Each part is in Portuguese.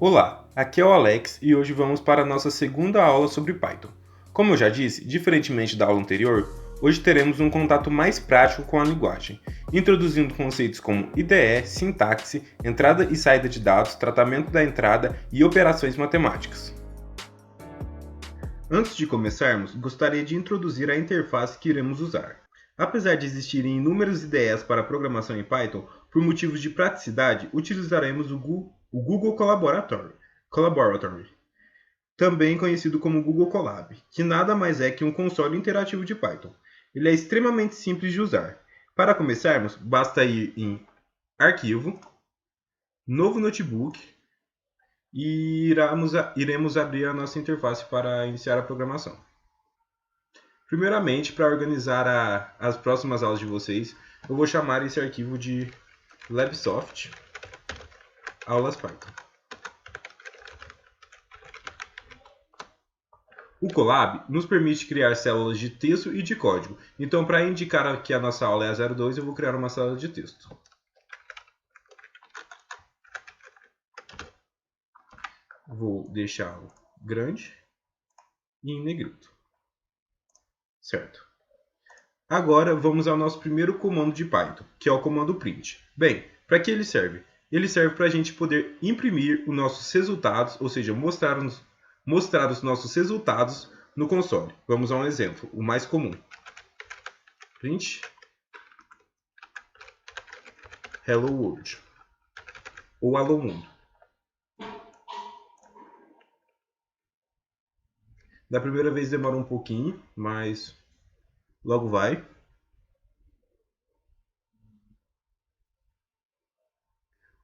Olá, aqui é o Alex e hoje vamos para a nossa segunda aula sobre Python. Como eu já disse, diferentemente da aula anterior, hoje teremos um contato mais prático com a linguagem, introduzindo conceitos como IDE, sintaxe, entrada e saída de dados, tratamento da entrada e operações matemáticas. Antes de começarmos, gostaria de introduzir a interface que iremos usar. Apesar de existirem inúmeras ideias para programação em Python, por motivos de praticidade, utilizaremos o Google Colaboratory, também conhecido como Google Colab, que nada mais é que um console interativo de Python. Ele é extremamente simples de usar. Para começarmos, basta ir em Arquivo, Novo Notebook e iremos abrir a nossa interface para iniciar a programação. Primeiramente, para organizar as próximas aulas de vocês, eu vou chamar esse arquivo de Labsoft Aulas Python. O Colab nos permite criar células de texto e de código. Então, para indicar que a nossa aula é a 02, eu vou criar uma célula de texto. Vou deixá-lo grande e em negrito. Certo. Agora, vamos ao nosso primeiro comando de Python, que é o comando print. Bem, para que ele serve? Ele serve para a gente poder imprimir os nossos resultados, ou seja, mostrar os nossos resultados no console. Vamos a um exemplo, o mais comum. Print Hello World ou Alô Mundo. Da primeira vez demora um pouquinho, mas logo vai.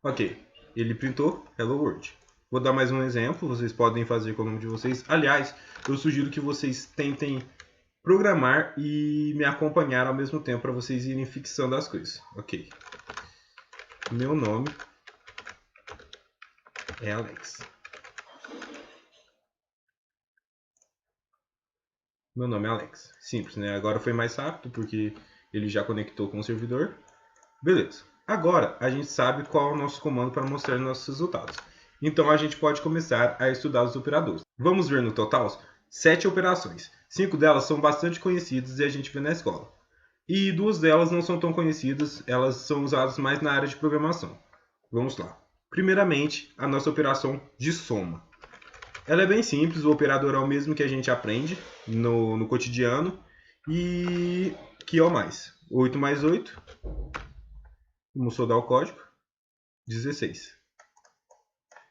Ok, ele printou Hello World. Vou dar mais um exemplo, vocês podem fazer com o nome de vocês. Aliás, eu sugiro que vocês tentem programar e me acompanhar ao mesmo tempo para vocês irem fixando as coisas. Ok. Meu nome é Alex. Meu nome é Alex. Simples, né? Agora foi mais rápido porque ele já conectou com o servidor. Beleza. Agora a gente sabe qual é o nosso comando para mostrar nossos resultados. Então a gente pode começar a estudar os operadores. Vamos ver no total 7 operações. 5 delas são bastante conhecidas e a gente vê na escola. E 2 delas não são tão conhecidas, elas são usadas mais na área de programação. Vamos lá. Primeiramente, a nossa operação de soma. Ela é bem simples, o operador é o mesmo que a gente aprende no cotidiano. E que é o mais. 8 mais 8. Vamos soldar o código. 16.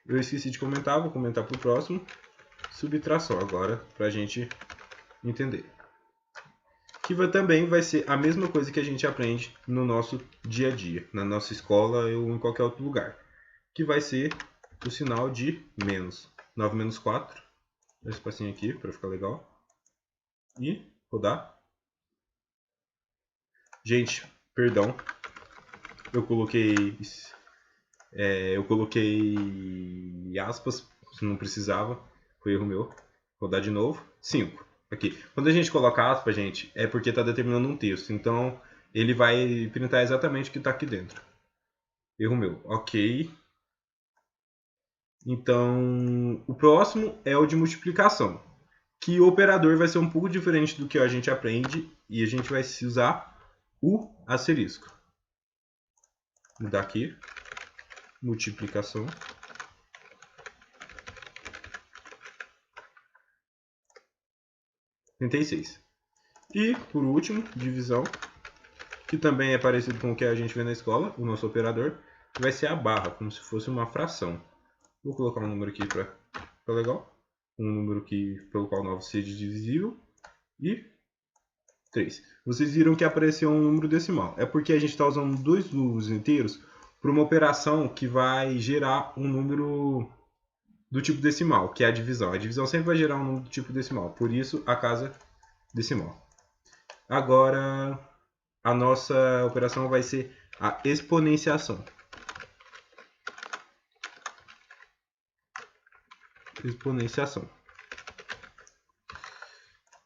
Eu esqueci de comentar, vou comentar para o próximo. Subtração agora, para a gente entender. Que também vai ser a mesma coisa que a gente aprende no nosso dia a dia, na nossa escola ou em qualquer outro lugar. Que vai ser o sinal de menos. 9 menos 4. Dá um espacinho aqui para ficar legal. E rodar. Gente, perdão. Eu coloquei aspas, se não precisava. Foi erro meu. Vou dar de novo. 5. Aqui. Quando a gente coloca aspas, gente, é porque está determinando um texto. Então, ele vai printar exatamente o que está aqui dentro. Erro meu. Ok. Então, o próximo é o de multiplicação. Que o operador vai ser um pouco diferente do que a gente aprende. E a gente vai usar o asterisco. Vou mudar aqui. Multiplicação. E, por último, divisão, que também é parecido com o que a gente vê na escola, o nosso operador, vai ser a barra, como se fosse uma fração. Vou colocar um número aqui para ficar legal. Um número pelo qual 9 seja divisível. E 3. Vocês viram que apareceu um número decimal. É porque a gente está usando dois números inteiros para uma operação que vai gerar um número do tipo decimal, que é a divisão. A divisão sempre vai gerar um número do tipo decimal, por isso a casa decimal. Agora, a nossa operação vai ser a exponenciação.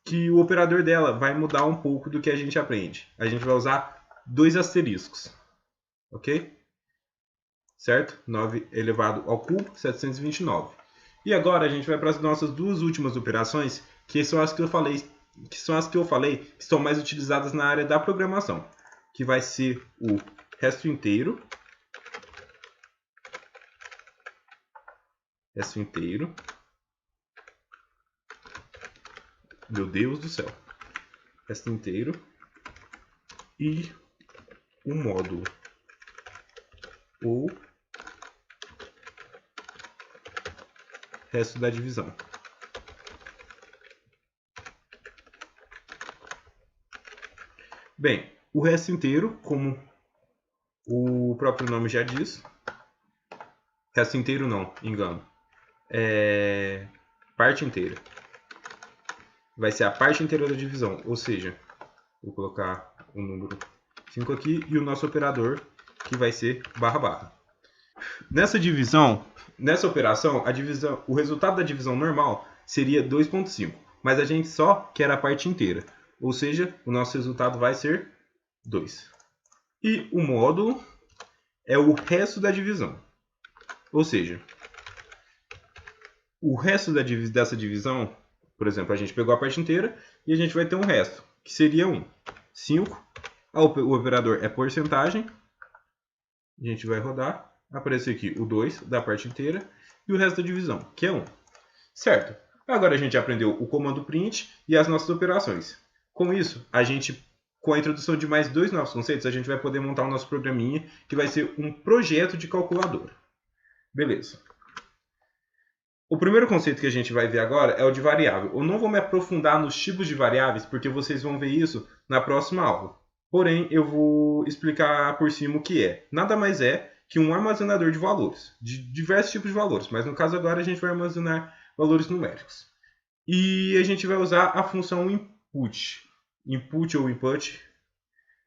Que o operador dela vai mudar um pouco do que a gente aprende. A gente vai usar 2 asteriscos. Ok? certo? 9 elevado ao cubo, 729. E agora a gente vai para as nossas duas últimas operações, que são as que eu falei, que são mais utilizadas na área da programação, que vai ser o resto inteiro, meu Deus do céu, resto inteiro, e o módulo, ou resto da divisão. Bem, o resto inteiro, como o próprio nome já diz, resto inteiro não, engano, é parte inteira. Vai ser a parte inteira da divisão, ou seja, vou colocar o número 5 aqui e o nosso operador, que vai ser barra. Nessa operação, o resultado da divisão normal seria 2,5, mas a gente só quer a parte inteira, ou seja, o nosso resultado vai ser 2. E o módulo é o resto da divisão, ou seja, o resto dessa divisão, por exemplo, a gente pegou a parte inteira e a gente vai ter um resto, que seria 1. 5, o operador é porcentagem, a gente vai rodar, aparece aqui o 2 da parte inteira e o resto da divisão, que é 1. Certo? Agora a gente aprendeu o comando print e as nossas operações. Com isso, com a introdução de mais 2 novos conceitos, a gente vai poder montar o nosso programinha, que vai ser um projeto de calculadora. Beleza. O primeiro conceito que a gente vai ver agora é o de variável. Eu não vou me aprofundar nos tipos de variáveis, porque vocês vão ver isso na próxima aula. Porém, eu vou explicar por cima o que é. Nada mais é que um armazenador de valores, de diversos tipos de valores. Mas no caso agora a gente vai armazenar valores numéricos. E a gente vai usar a função input. Input ou input.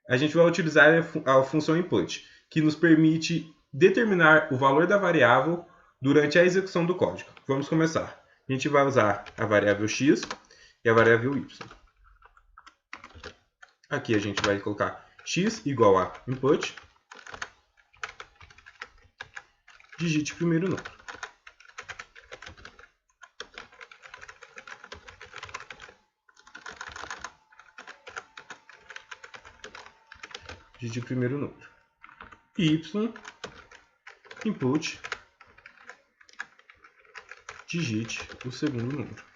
A gente vai utilizar a função input, que nos permite determinar o valor da variável durante a execução do código. Vamos começar. A gente vai usar a variável x e a variável y. Aqui a gente vai colocar x igual a input, digite o primeiro número. Digite o primeiro número. Y, input, digite o segundo número.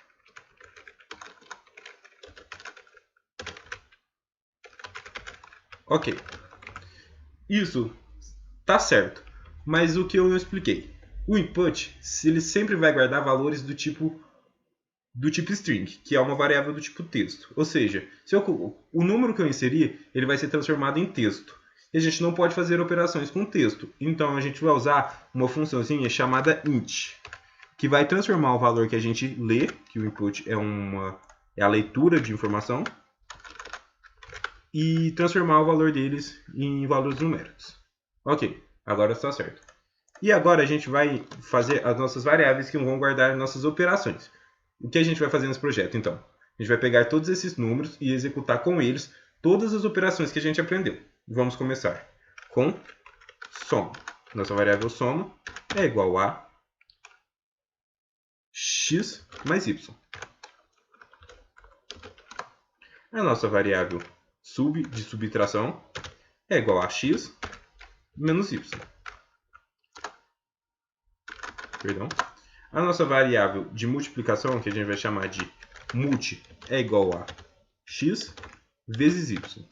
Ok. Isso tá certo. Mas o que eu não expliquei? O input, ele sempre vai guardar valores do tipo string, que é uma variável do tipo texto. Ou seja, o número que eu inserir, ele vai ser transformado em texto. E a gente não pode fazer operações com texto. Então a gente vai usar uma funçãozinha chamada int, que vai transformar o valor que a gente lê, que o input é a leitura de informação, e transformar o valor deles em valores numéricos. Ok, agora está certo. E agora a gente vai fazer as nossas variáveis que vão guardar nossas operações. O que a gente vai fazer nesse projeto, então? A gente vai pegar todos esses números e executar com eles todas as operações que a gente aprendeu. Vamos começar com soma. Nossa variável soma é igual a x mais y. A nossa variável de subtração é igual a x menos y. Perdão. A nossa variável de multiplicação, que a gente vai chamar de multi, é igual a x vezes y.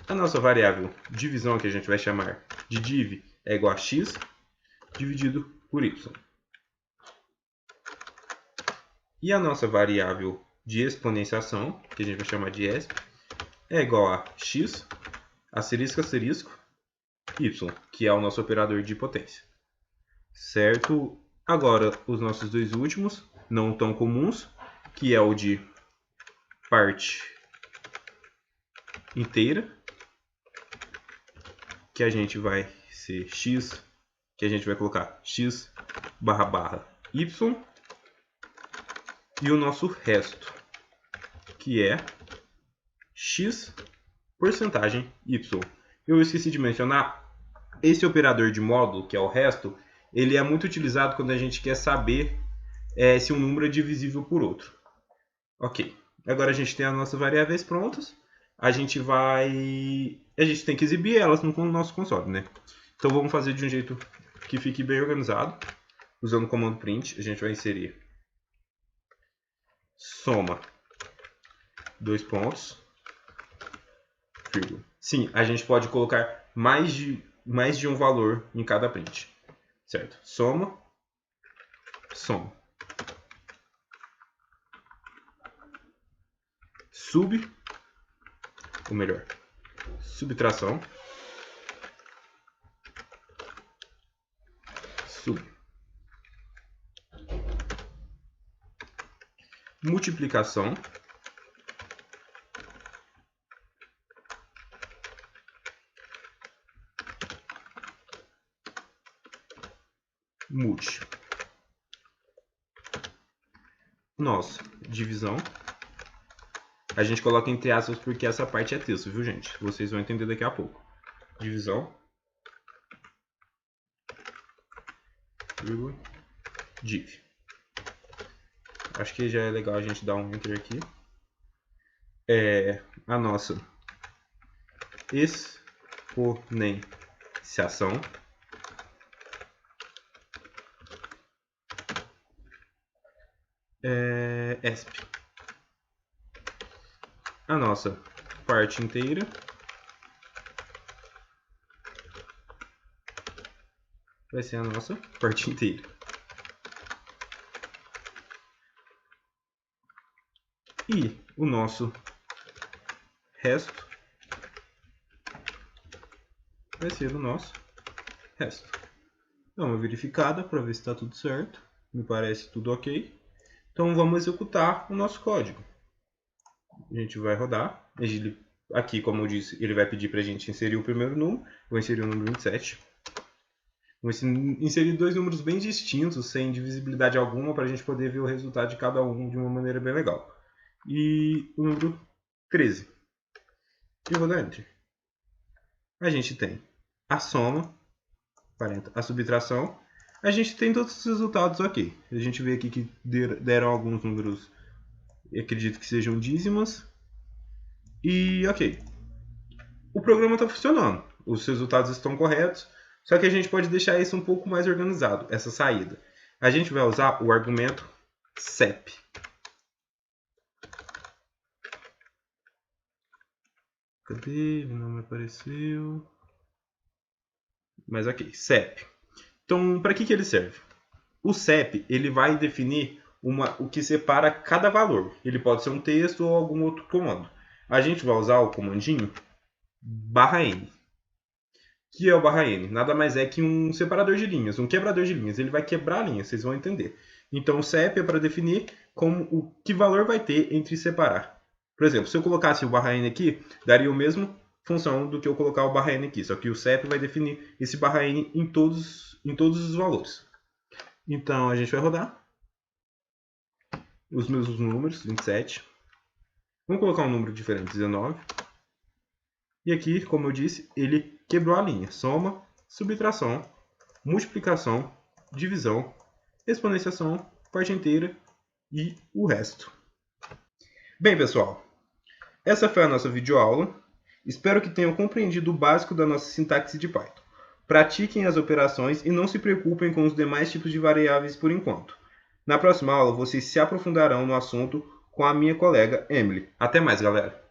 A nossa variável divisão, que a gente vai chamar de div, é igual a x dividido por y. E a nossa variável de exponenciação, que a gente vai chamar de exp, é igual a x asterisco asterisco y, que é o nosso operador de potência. Certo? Agora, os nossos dois últimos, não tão comuns, que é o de parte inteira, que a gente vai ser x, que a gente vai colocar x barra y, e o nosso resto, que é x porcentagem y. Eu esqueci de mencionar, esse operador de módulo, que é o resto, ele é muito utilizado quando a gente quer saber se um número é divisível por outro. Ok. Agora a gente tem as nossas variáveis prontas. A gente tem que exibir elas no nosso console, né? Então vamos fazer de um jeito que fique bem organizado. Usando o comando print, a gente vai inserir soma, 2 pontos, vírgula. Sim, a gente pode colocar mais de um valor em cada print, certo? Soma, subtração, multiplicação, nossa, divisão. A gente coloca entre aspas porque essa parte é texto, viu, gente? Vocês vão entender daqui a pouco. Divisão, div. Acho que já é legal a gente dar um enter aqui. A nossa exponenciação ESP. A nossa parte inteira vai ser a nossa parte inteira. E o nosso resto vai ser o nosso resto. Dá uma verificada para ver se está tudo certo. Me parece tudo ok. Então vamos executar o nosso código. A gente vai rodar. Aqui, como eu disse, ele vai pedir para a gente inserir o primeiro número. Vou inserir o número 27. Vou inserir 2 números bem distintos, sem divisibilidade alguma, para a gente poder ver o resultado de cada um de uma maneira bem legal. E o número 13. E vou dar Enter. A gente tem a soma, a subtração. A gente tem todos os resultados ok. A gente vê aqui que deram alguns números, acredito que sejam dízimas. E ok. O programa está funcionando. Os resultados estão corretos. Só que a gente pode deixar isso um pouco mais organizado, essa saída. A gente vai usar o argumento CEP. Cadê? Não me apareceu. Mas ok, CEP. Então, para que ele serve? O CEP ele vai definir o que separa cada valor. Ele pode ser um texto ou algum outro comando. A gente vai usar o comandinho /n. Que é o /n? Nada mais é que um separador de linhas, um quebrador de linhas. Ele vai quebrar a linha, vocês vão entender. Então, o CEP é para definir que valor vai ter entre separar. Por exemplo, se eu colocasse o /n aqui, daria a mesma função do que eu colocar o /n aqui. Só que o CEP vai definir esse /n em todos os valores. Então, a gente vai rodar os mesmos números, 27. Vamos colocar um número diferente, 19. E aqui, como eu disse, ele quebrou a linha. Soma, subtração, multiplicação, divisão, exponenciação, parte inteira e o resto. Bem, pessoal, essa foi a nossa videoaula. Espero que tenham compreendido o básico da nossa sintaxe de Python. Pratiquem as operações e não se preocupem com os demais tipos de variáveis por enquanto. Na próxima aula, vocês se aprofundarão no assunto com a minha colega Emily. Até mais, galera!